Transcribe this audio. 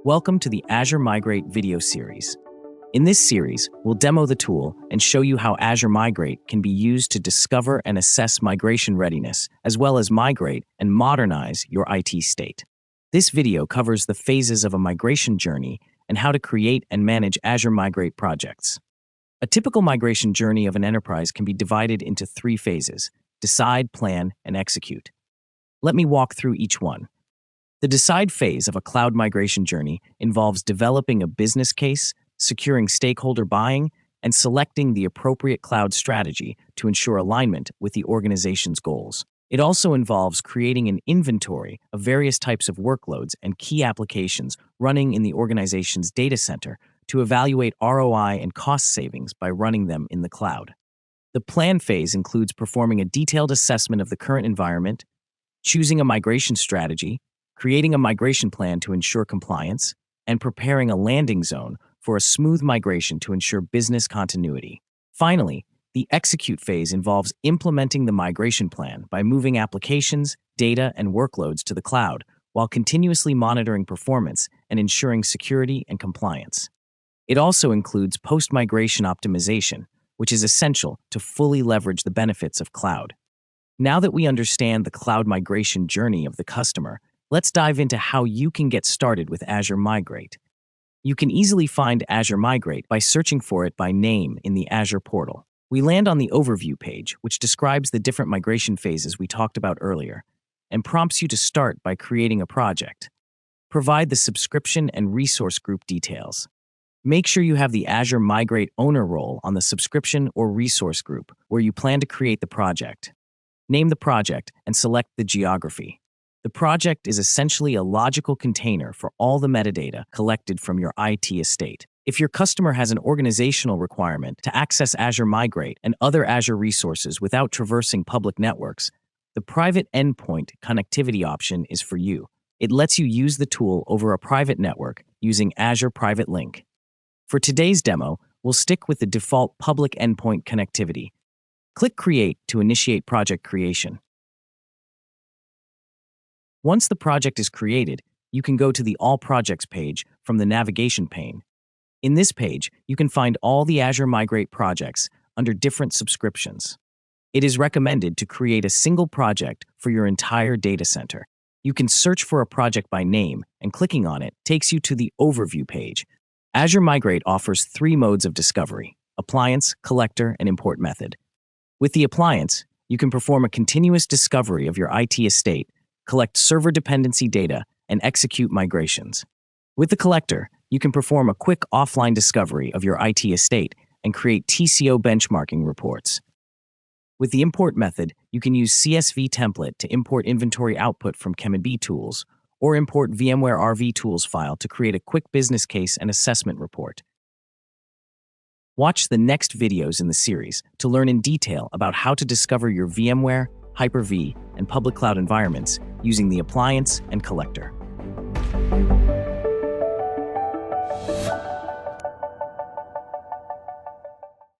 Welcome to the Azure Migrate video series. In this series, we'll demo the tool and show you how Azure Migrate can be used to discover and assess migration readiness, as well as migrate and modernize your IT state. This video covers the phases of a migration journey and how to create and manage Azure Migrate projects. A typical migration journey of an enterprise can be divided into 3 phases: decide, plan, and execute. Let me walk through each one. The decide phase of a cloud migration journey involves developing a business case, securing stakeholder buy-in, and selecting the appropriate cloud strategy to ensure alignment with the organization's goals. It also involves creating an inventory of various types of workloads and key applications running in the organization's data center to evaluate ROI and cost savings by running them in the cloud. The plan phase includes performing a detailed assessment of the current environment, choosing a migration strategy, creating a migration plan to ensure compliance, and preparing a landing zone for a smooth migration to ensure business continuity. Finally, the execute phase involves implementing the migration plan by moving applications, data, and workloads to the cloud, while continuously monitoring performance and ensuring security and compliance. It also includes post-migration optimization, which is essential to fully leverage the benefits of cloud. Now that we understand the cloud migration journey of the customer, let's dive into how you can get started with Azure Migrate. You can easily find Azure Migrate by searching for it by name in the Azure portal. We land on the overview page, which describes the different migration phases we talked about earlier, and prompts you to start by creating a project. Provide the subscription and resource group details. Make sure you have the Azure Migrate owner role on the subscription or resource group where you plan to create the project. Name the project and select the geography. The project is essentially a logical container for all the metadata collected from your IT estate. If your customer has an organizational requirement to access Azure Migrate and other Azure resources without traversing public networks, the private endpoint connectivity option is for you. It lets you use the tool over a private network using Azure Private Link. For today's demo, we'll stick with the default public endpoint connectivity. Click Create to initiate project creation. Once the project is created, you can go to the All Projects page from the navigation pane. In this page, you can find all the Azure Migrate projects under different subscriptions. It is recommended to create a single project for your entire data center. You can search for a project by name, and clicking on it takes you to the Overview page. Azure Migrate offers 3 modes of discovery: appliance, collector, and import method. With the appliance, you can perform a continuous discovery of your IT estate, collect server dependency data, and execute migrations. With the collector, you can perform a quick offline discovery of your IT estate and create TCO benchmarking reports. With the import method, you can use CSV template to import inventory output from ChemInB tools, or import VMware RV tools file to create a quick business case and assessment report. Watch the next videos in the series to learn in detail about how to discover your VMware, Hyper-V, and public cloud environments using the appliance and collector.